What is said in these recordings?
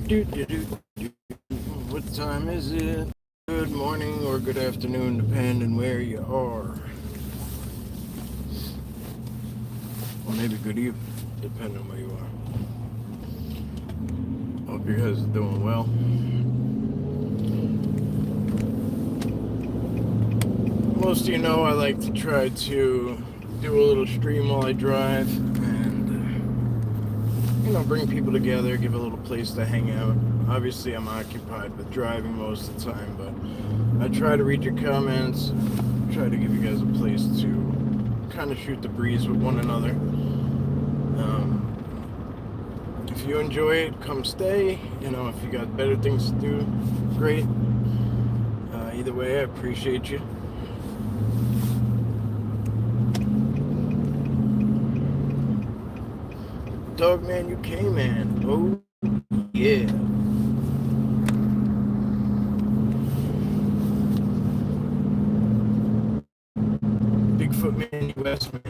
Do, do, do, do. What time is it? Good morning or good afternoon, depending where you are. Or maybe good evening, depending where you are. Hope you guys are doing well. Most of you know I like to try to do a little stream while I drive and, bring people together, give a little place to hang out. Obviously, I'm occupied with driving most of the time, but I try to read your comments, try to give you guys a place to kind of shoot the breeze with one another. If you enjoy it, come stay. If you got better things to do, great. Either way, I appreciate you. Dogman UK man. Oh, yeah. Bigfoot man, US man.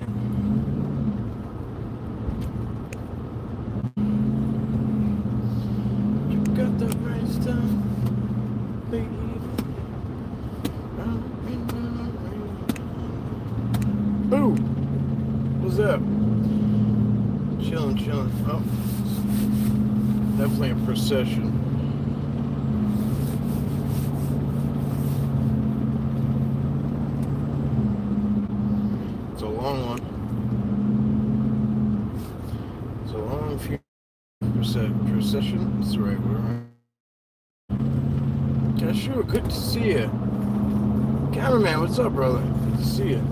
You got the right stuff, baby. Boo! What's up? Chilling. Oh, definitely a procession. It's a long one. It's a long few procession. That's the right word. Yeah, sure. Good to see you. Cameraman, what's up, brother? Good to see you.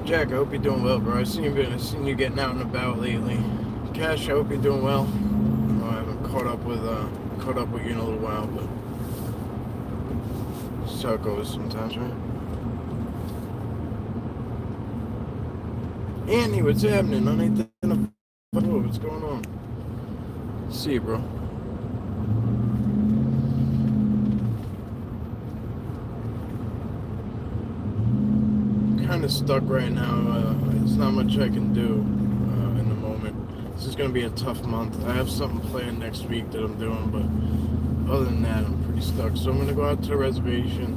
Jack, I hope you're doing well, bro. I've seen you getting out and about lately. Cash, I hope you're doing well. I haven't caught up with you in a little while, but that's how it goes sometimes, right? Andy, what's happening? What's going on? See you, bro. Kind of stuck right now. There's not much I can do in the moment. This is going to be a tough month. I have something planned next week that I'm doing, but other than that, I'm pretty stuck. So I'm going to go out to the reservation.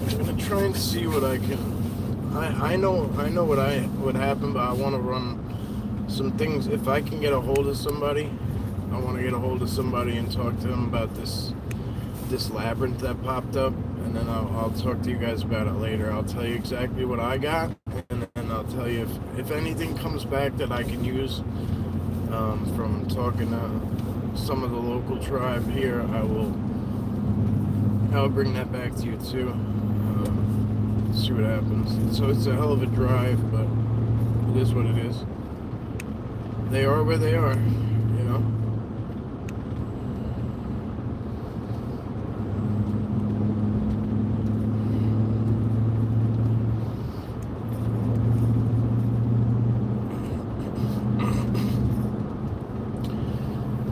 I'm going to try and see what I can. I know what happened, but I want to run some things. If I can get a hold of somebody, I want to get a hold of somebody and talk to them about this labyrinth that popped up, and then I'll talk to you guys about it later. I'll tell you exactly what I got, and then I'll tell you if anything comes back that I can use from talking to some of the local tribe here. I'll bring that back to you too. See what happens. So it's a hell of a drive, but it is what it is. They are where they are,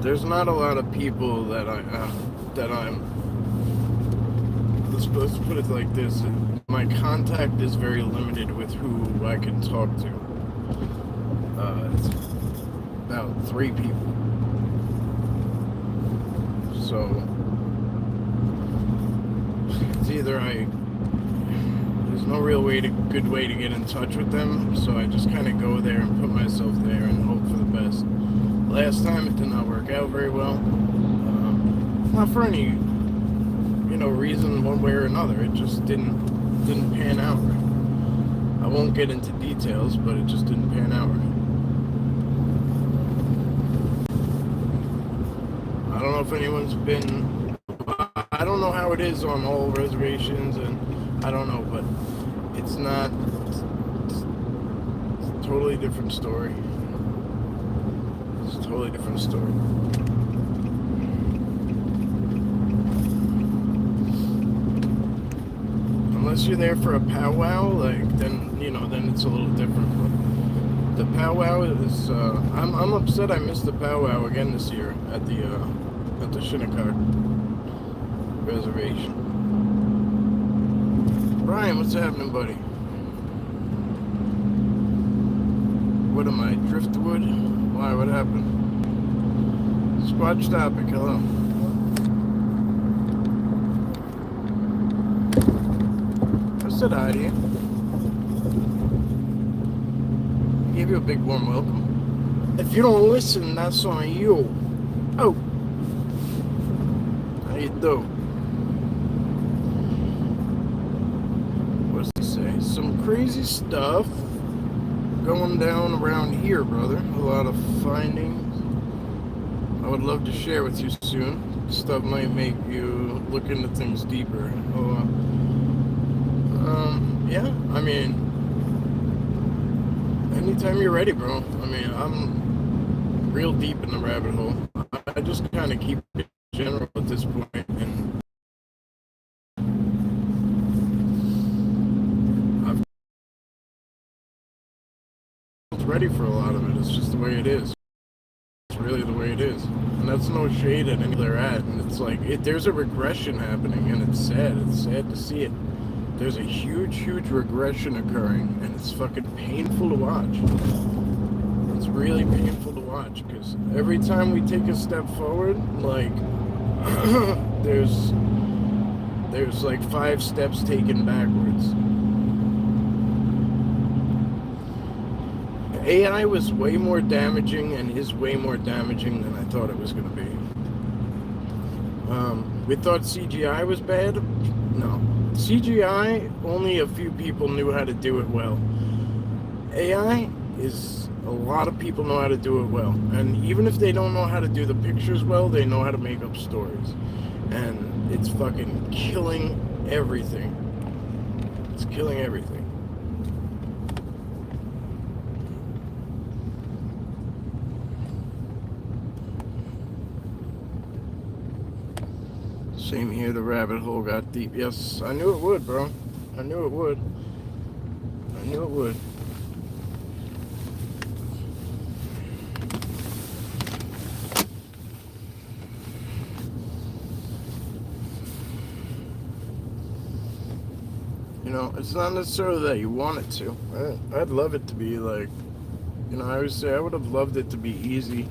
There's not a lot of people that I'm. Let's put it like this: my contact is very limited with who I can talk to. It's about 3 people. So it's either there's no real good way to get in touch with them, so I just kind of go there and put myself there and hope for the best. Last time it did not work out very well. Not for any, reason one way or another. It just didn't pan out right. I won't get into details, but it just didn't pan out right. I don't know if anyone's been. I don't know how it is on all reservations, and I don't know, but it's not. It's a totally different story. It's a totally different story. Unless you're there for a powwow, then it's a little different. But The powwow is. I'm upset. I missed the powwow again this year at the Shinnecock Reservation. Brian, what's happening, buddy? What am I? Driftwood? Why? What happened? Squatch topic. Hello. I said hi to you. Gave you a big warm welcome. If you don't listen, that's on you. Oh. How you do? What's it say? Some crazy stuff going down around here, brother. A lot of findings. I would love to share with you soon. Stuff might make you look into things deeper. Yeah, I mean, anytime you're ready, bro. I mean, I'm real deep in the rabbit hole. I just kind of keep it general at this point, and I'm ready for a lot of it. It's just the way it is. It's really the way it is, and that's no shade at any they're at. And it's like there's a regression happening, and it's sad. It's sad to see it. There's a huge regression occurring, and it's fucking painful to watch. It's really painful to watch, because every time we take a step forward, like, there's like 5 steps taken backwards. AI was way more damaging and is way more damaging than I thought it was going to be. We thought CGI was bad? No. CGI, only a few people knew how to do it well. AI is, a lot of people know how to do it well. And even if they don't know how to do the pictures well, they know how to make up stories. And it's fucking killing everything. It's killing everything. Same here, the rabbit hole got deep. Yes, I knew it would, bro. I knew it would. I knew it would. You know, it's not necessarily that you want it to. I'd love it to be like, you know, I always say I would have loved it to be easy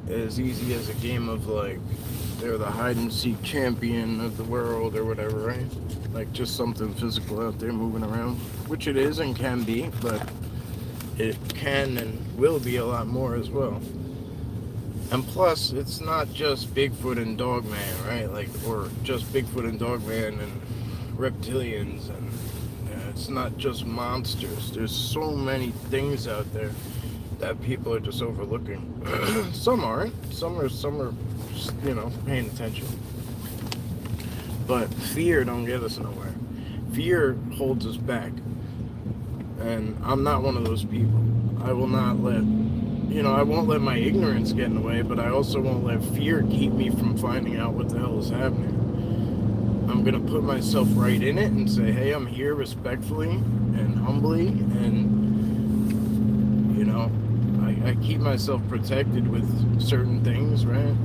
as a game of like, they're the hide-and-seek champion of the world or whatever, right? Like just something physical out there moving around, which it is and can be, but it can and will be a lot more as well. And plus, it's not just Bigfoot and Dogman, right? Like, or just Bigfoot and Dogman and reptilians, and it's not just monsters. There's so many things out there that people are just overlooking. Some aren't. Some are just, you know, paying attention. But fear don't get us nowhere. Fear holds us back. And I'm not one of those people. I will not let, you know, I won't let my ignorance get in the way, but I also won't let fear keep me from finding out what the hell is happening. I'm going to put myself right in it and say, hey, I'm here respectfully and humbly, and, you know, I keep myself protected with certain things, right?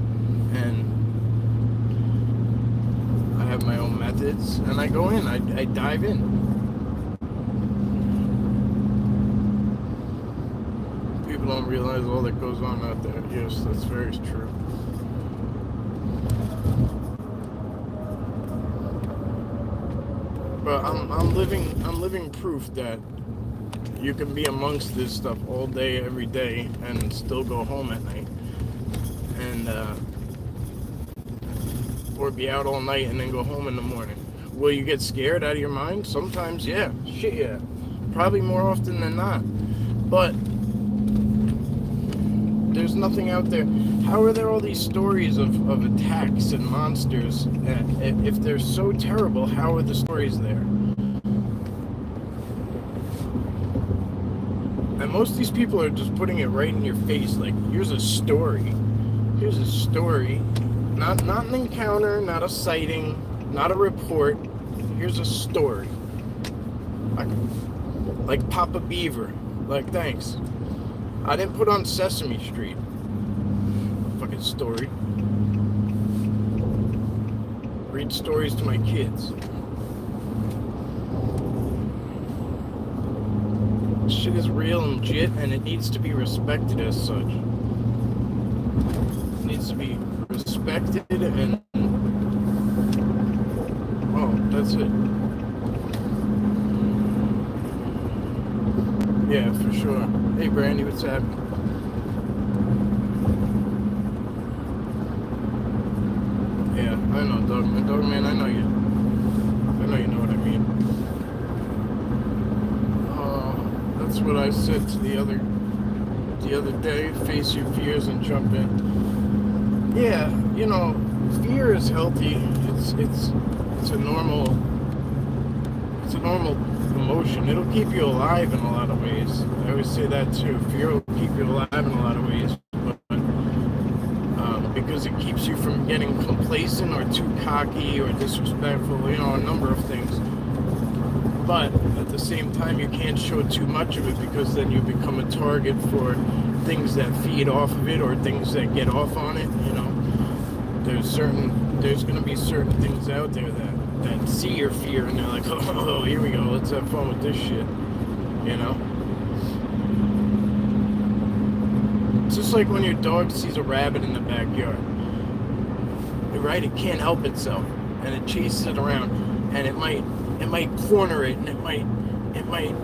And I have my own methods, and I go in, I dive in. People don't realize all that goes on out there. Yes, that's very true. But I'm living proof that you can be amongst this stuff all day, every day, and still go home at night, and or be out all night and then go home in the morning. Will you get scared out of your mind? Sometimes, yeah. Shit, yeah. Probably more often than not. But there's nothing out there. How are there all these stories of attacks and monsters? If they're so terrible, how are the stories there? And most of these people are just putting it right in your face, like, here's a story. Here's a story. Not an encounter, not a sighting, not a report. Here's a story. Like Papa Beaver. Like, thanks. I didn't put on Sesame Street. Fucking story. Read stories to my kids. Shit is real and legit, and it needs to be respected as such. It needs to be respected and... Oh, that's it. Yeah, for sure. Hey, Brandy, what's happening? Yeah, I know, Dogman. Dogman, I know you. I know you know what I mean. That's what I said to the other day. Face your fears and jump in. Yeah, you know, fear is healthy. It's a normal emotion. It'll keep you alive in a lot of ways. I always say that too. Fear will keep you alive in a lot of ways, but because it keeps you from getting complacent or too cocky or disrespectful. You know, a number of things. But at the same time, you can't show too much of it, because then you become a target for things that feed off of it or things that get off on it. You know, there's going to be certain things out there that see your fear and they're like, oh, here we go, let's have fun with this shit. You know, it's just like when your dog sees a rabbit in the backyard, right? It can't help itself, and it chases it around, and it might corner it, and it might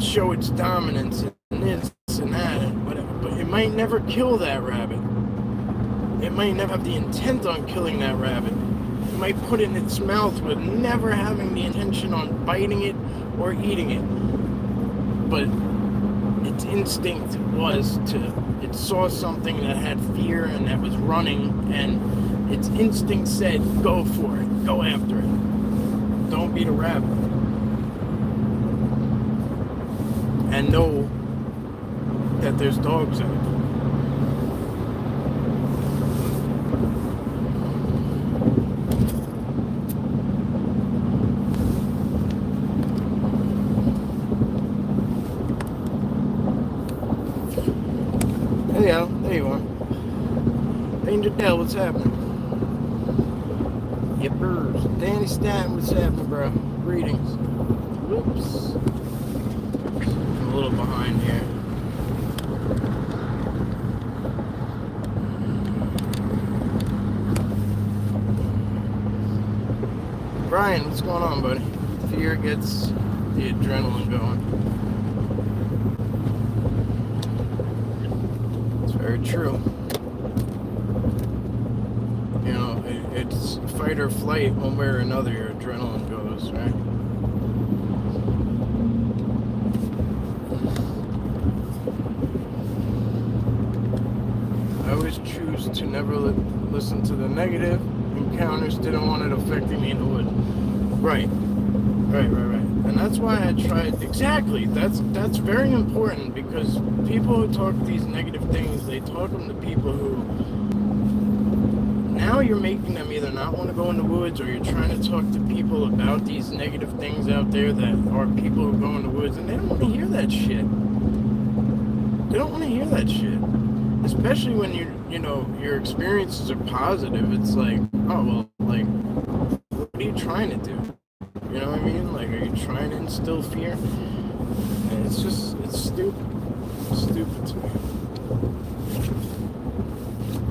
show its dominance and this and that and whatever, but it might never kill that rabbit. It might never have the intent on killing that rabbit. It might put it in its mouth with never having the intention on biting it or eating it. But its instinct was it saw something that had fear and that was running, and its instinct said, go for it, go after it. Don't beat a rabbit. And know that there's dogs out there. Hey, Al, there you are. Danger Dell, what's happening? Yippers. Danny Stanton, what's happening, bro? Greetings. Whoops. I'm a little behind here. Brian, what's going on, buddy? Fear gets the adrenaline going. It's very true. You know, it's fight or flight. One way or another, your adrenaline goes, right? I always choose to never listen to the negative encounters. Didn't want it affecting me in the wood. Right. And that's why I tried. Exactly. That's very important, because people who talk these negative things, they talk them to people who... Now you're making them either not want to go in the woods, or you're trying to talk to people about these negative things out there that are people who go in the woods, and they don't want to hear that shit. They don't want to hear that shit. Especially when your experiences are positive. It's like, oh, well, like, what are you trying to do? You know what I mean? Like, are you trying to instill fear? And it's stupid. It's stupid to me.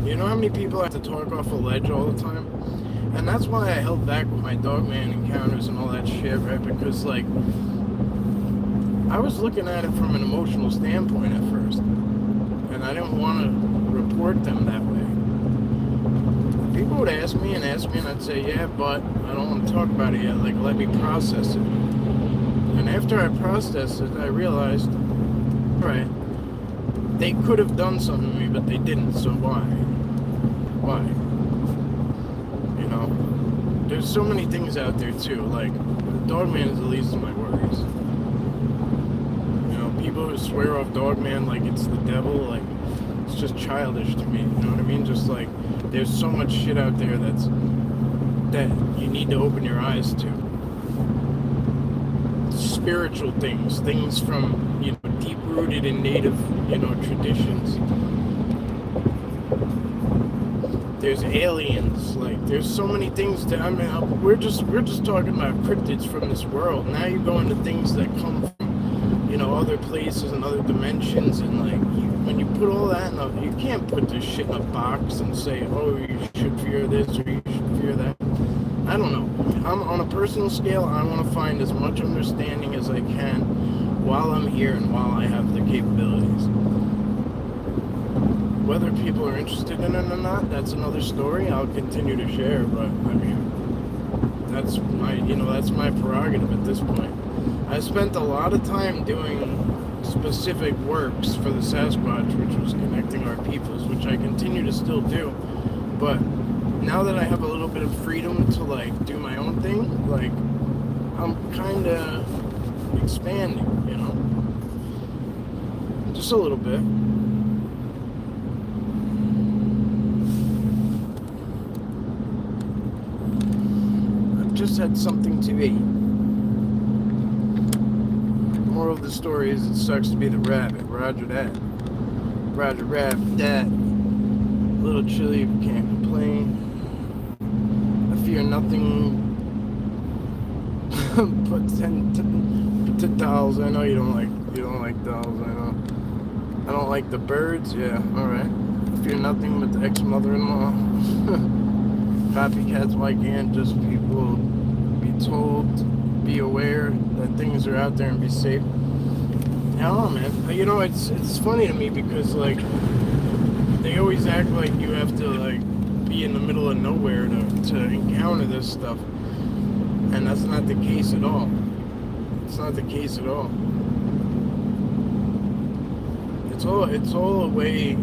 You know how many people have to talk off a ledge all the time? And that's why I held back with my Dogman encounters and all that shit, right? Because, like, I was looking at it from an emotional standpoint at first. And I didn't want to report them that way. People would ask me, and I'd say, yeah, but I don't want to talk about it yet. Like, let me process it. And after I processed it, I realized, right, they could have done something to me, but they didn't, so why? Why? You know? There's so many things out there, too. Like, Dogman is the least of my worries. You know, people who swear off Dogman like it's the devil, like, it's just childish to me, you know what I mean? Just like, there's so much shit out there that you need to open your eyes to. Spiritual things from, deep rooted in native, traditions. There's aliens, like there's so many things that we're just talking about cryptids from this world. Now you go into things that come from, other places and other dimensions, and like when you put all that you can't put this shit in a box and say, oh, you should fear this or you should fear that. I don't know. I'm on a personal scale. I want to find as much understanding as I can while I'm here and while I have the capabilities. Whether people are interested in it or not, that's another story. I'll continue to share, but I mean, that's my prerogative at this point. I spent a lot of time doing specific works for the Sasquatch, which was connecting our peoples, which I continue to still do. But now that I have a little bit of freedom to like do my own thing, like I'm kind of expanding, just a little bit. Just had something to eat. Moral of the story is it sucks to be the rabbit. Roger that. Roger rabbit that. A little chilly but can't complain. I fear nothing but to dolls. I know you don't like dolls, I know. I don't like the birds, yeah, alright. I fear nothing but the ex-mother-in-law. Copycats, why can't just people be told, be aware that things are out there and be safe? I don't know, man. It's funny to me because, like, they always act like you have to, like, be in the middle of nowhere to encounter this stuff. And that's not the case at all. It's not the case at all. It's all a way,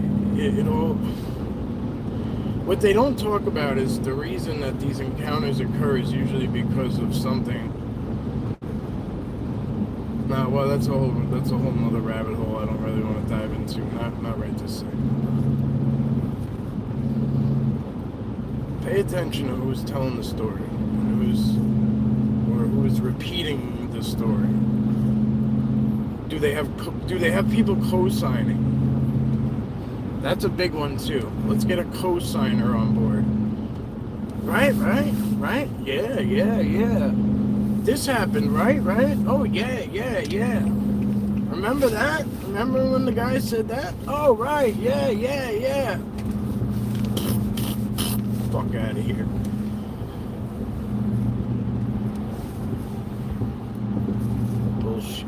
what they don't talk about is the reason that these encounters occur is usually because of something. Well, that's a whole nother rabbit hole I don't really want to dive into. Not right this second. Pay attention to who's telling the story, who is repeating the story. Do they have people co-signing? That's a big one too. Let's get a co-signer on board. Right? Yeah. This happened, right? Oh, yeah. Remember that? Remember when the guy said that? Oh, right, yeah. Fuck out of here. Bullshit.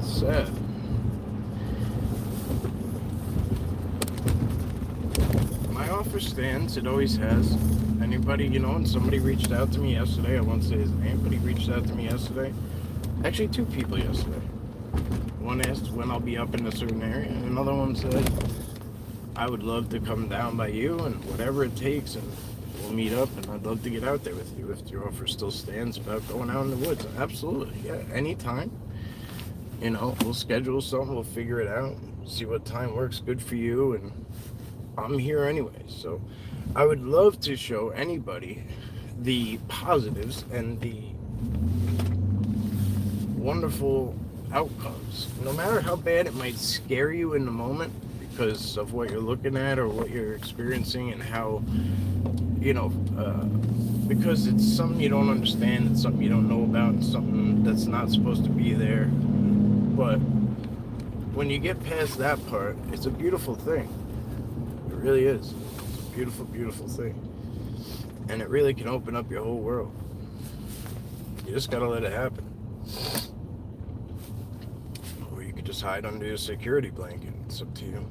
Sad. My offer stands, it always has. Anybody, and somebody reached out to me yesterday, I won't say his name, but he reached out to me yesterday. Actually, two people yesterday. One asked when I'll be up in a certain area, and another one said, I would love to come down by you, and whatever it takes, and we'll meet up, and I'd love to get out there with you if your offer still stands about going out in the woods. Absolutely, yeah, anytime. We'll schedule something, we'll figure it out, see what time works good for you, and I'm here anyway. So I would love to show anybody the positives and the wonderful outcomes. No matter how bad it might scare you in the moment because of what you're looking at or what you're experiencing and how, because it's something you don't understand, it's something you don't know about, it's something that's not supposed to be there. But when you get past that part, it's a beautiful thing. It really is. It's a beautiful, beautiful thing. And it really can open up your whole world. You just gotta let it happen. Or you could just hide under your security blanket. It's up to you.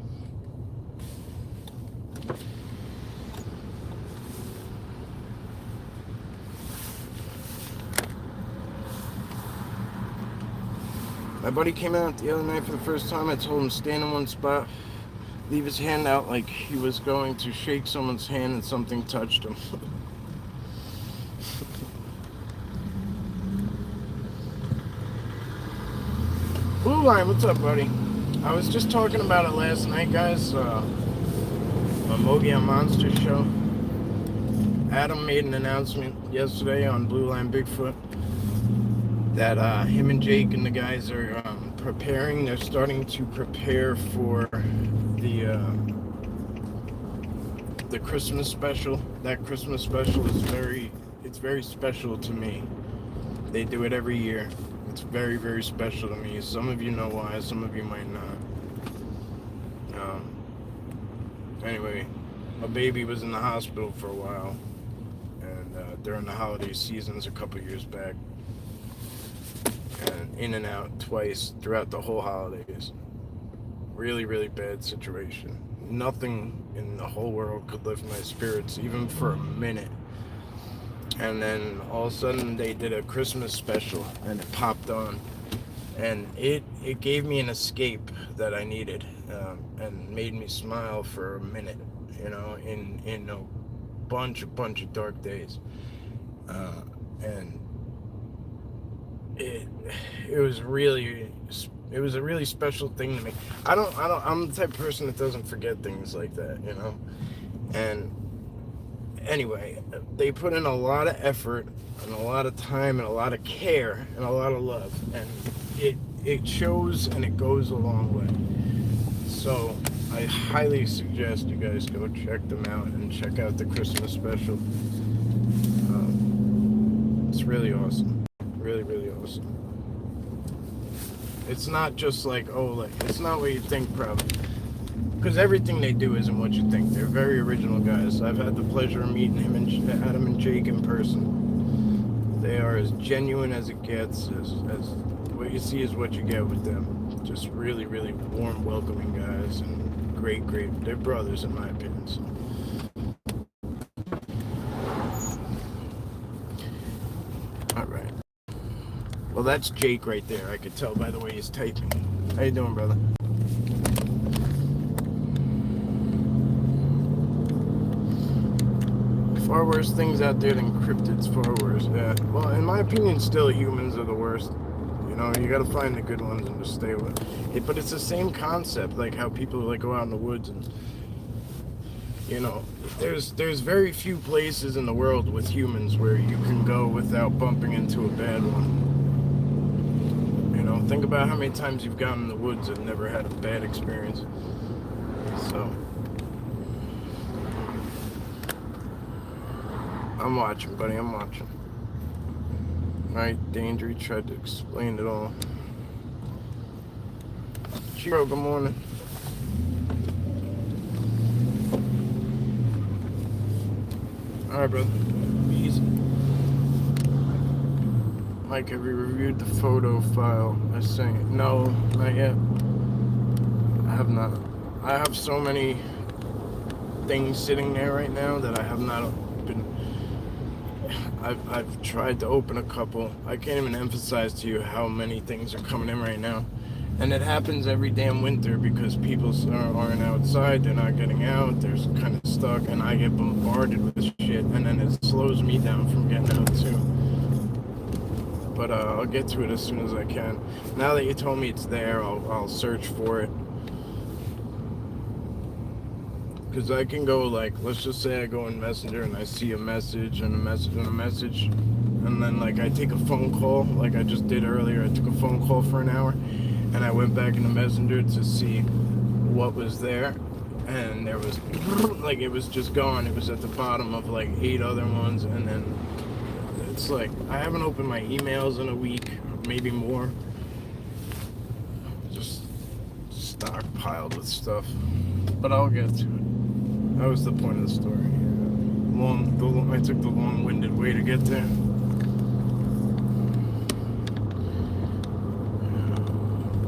My buddy came out the other night for the first time. I told him stand in one spot, leave his hand out like he was going to shake someone's hand and something touched him. Blue Line, what's up, buddy? I was just talking about it last night, guys. On Mogi on Monster Show. Adam made an announcement yesterday on Blue Line Bigfoot that him and Jake and the guys are preparing. They're starting to prepare for the Christmas special. That Christmas special is very special to me. They do it every year. It's very, very special to me. Some of you know why, some of you might not. Anyway, my baby was in the hospital for a while, and during the holiday seasons a couple years back, and in and out twice throughout the whole holidays. Really, really bad situation. Nothing in the whole world could lift my spirits, even for a minute. And then all of a sudden they did a Christmas special, and it popped on, and it gave me an escape that I needed, and made me smile for a minute, in a bunch of dark days, and it was a really special thing to me. I'm the type of person that doesn't forget things like that, and anyway, they put in a lot of effort and a lot of time and a lot of care and a lot of love, and it shows and it goes a long way. So I highly suggest you guys go check them out and check out the Christmas special. It's really awesome. Really, really awesome. It's not just it's not what you think, probably. Because everything they do isn't what you think. They're very original guys. I've had the pleasure of meeting Adam and Jake in person. They are as genuine as it gets. As what you see is what you get with them. Just really, really warm, welcoming guys, and great. They're brothers, in my opinion. So. All right. Well, that's Jake right there. I could tell by the way he's typing. How you doing, brother? Far worse things out there than cryptids. Far worse. Yeah. Well, in my opinion, still humans are the worst. You got to find the good ones and just stay with it. But it's the same concept, like how people go out in the woods and there's very few places in the world with humans where you can go without bumping into a bad one. Think about how many times you've gone in the woods and never had a bad experience. So I'm watching, buddy. I'm watching. Right, Danger tried to explain it all. Chiro, good morning. Alright, brother. Easy. Mike, have you reviewed the photo file I sent? No, not yet. I have not. I have so many things sitting there right now that I have not been... I've tried to open a couple. I can't even emphasize to you how many things are coming in right now. And it happens every damn winter because people aren't outside, they're not getting out, they're kind of stuck, and I get bombarded with shit, and then it slows me down from getting out too. But I'll get to it as soon as I can. Now that you told me it's there, I'll search for it. Because I can go let's just say I go in Messenger and I see a message and a message and a message, and then I take a phone call like I just did earlier. I took a phone call for an hour, and I went back into Messenger to see what was there, and there was it was just gone. It was at the bottom of 8 other ones, and then it's I haven't opened my emails in a week, maybe more. Just stockpiled with stuff, but I'll get to it. That was the point of the story. I took the long-winded way to get there.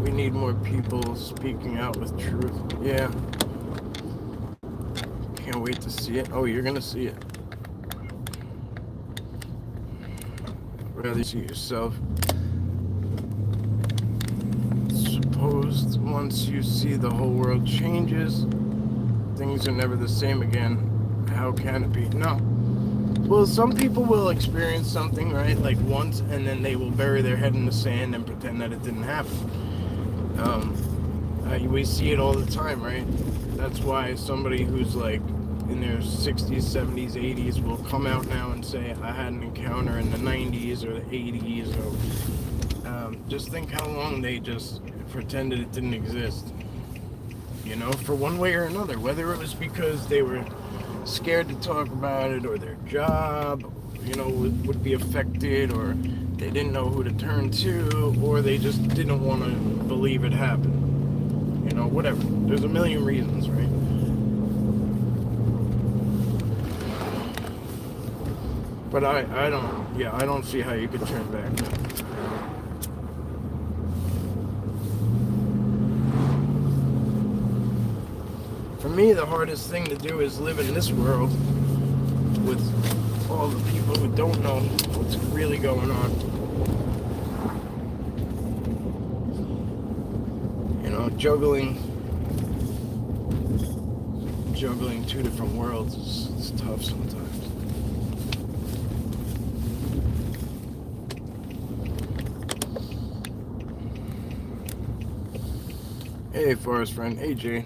We need more people speaking out with truth. Yeah. Can't wait to see it. Oh, you're gonna see it. Rather see it yourself. Suppose once you see the whole world changes, things are never the same again. How can it be? No. Well, some people will experience something, right? Once, and then they will bury their head in the sand and pretend that it didn't happen. We see it all the time, right? That's why somebody who's in their 60s, 70s, 80s will come out now and say, I had an encounter in the 90s or the 80s or just think how long they just pretended it didn't exist. You know, for one way or another. Whether it was because they were scared to talk about it, or their job, you know, would be affected, or they didn't know who to turn to, or they just didn't want to believe it happened. You know, whatever. There's a million reasons, right? But I don't see how you could turn back. For me, the hardest thing to do is live in this world with all the people who don't know what's really going on. You know, juggling two different worlds is tough sometimes. Hey, forest friend. Hey, Jay.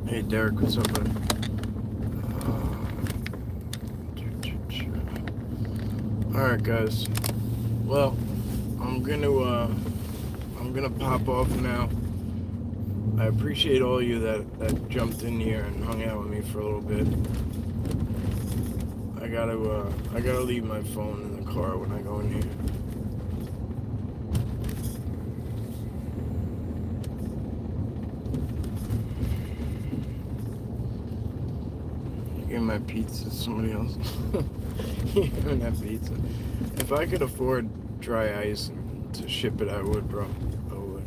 Hey, Derek, what's up, buddy? Alright, guys. Well, I'm gonna pop off now. I appreciate all you that jumped in here and hung out with me for a little bit. I gotta leave my phone in the car when I go in here. My pizza to somebody else. You don't have pizza. If I could afford dry ice to ship it, I would, bro. I would.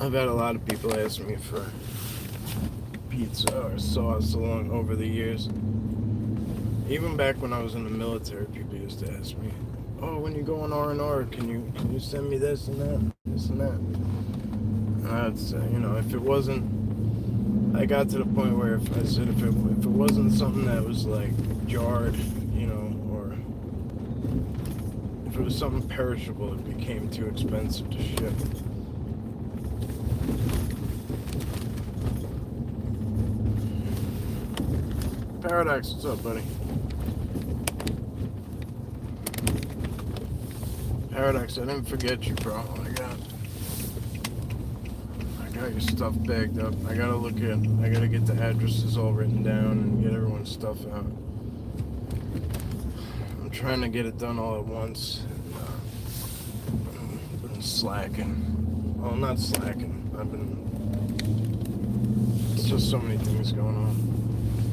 I've had a lot of people ask me for pizza or sauce over the years. Even back when I was in the military, people used to ask me, "Oh, when you go on R&R, can you send me this and that, this and that?" And I'd say, you know, if it wasn't. I got to the point where if I said if it wasn't something that was like jarred, you know, or if it was something perishable, it became too expensive to ship. Paradox, what's up, buddy? Paradox, I didn't forget you, bro. I got your stuff bagged up. I gotta get the addresses all written down and get everyone's stuff out. I'm trying to get it done all at once. I've been slacking. Well, not slacking. It's just so many things going on.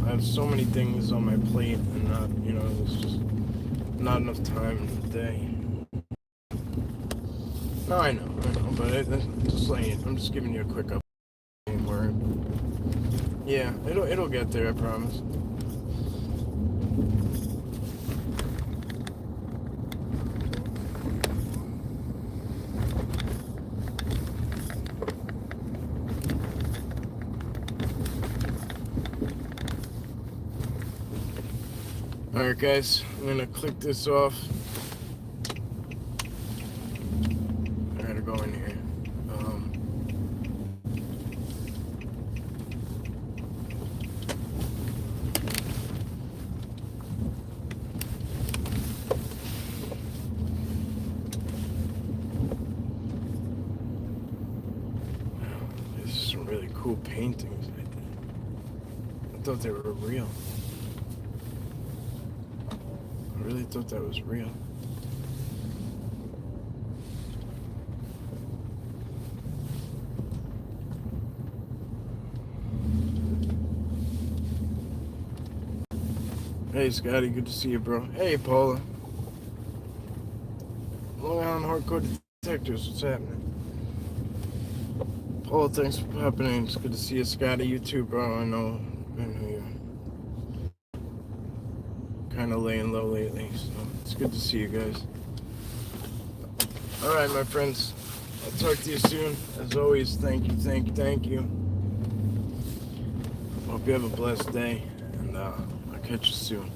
I have so many things on my plate and not, you know, there's just not enough time in the day. No, I know, but I'm just giving you a quick update word. Yeah, it'll get there, I promise. Alright, guys, I'm gonna click this off. Go in here. There's some really cool paintings right there. I thought they were real. I really thought that was real. Hey, Scotty, good to see you, bro. Hey, Paula. Long Island Hardcore Detectives, what's happening? Paula, thanks for popping in. It's good to see you, Scotty. You too, bro. I know you're kind of laying low lately, so it's good to see you guys. All right, my friends. I'll talk to you soon. As always, thank you. Hope you have a blessed day, and I'll catch you soon.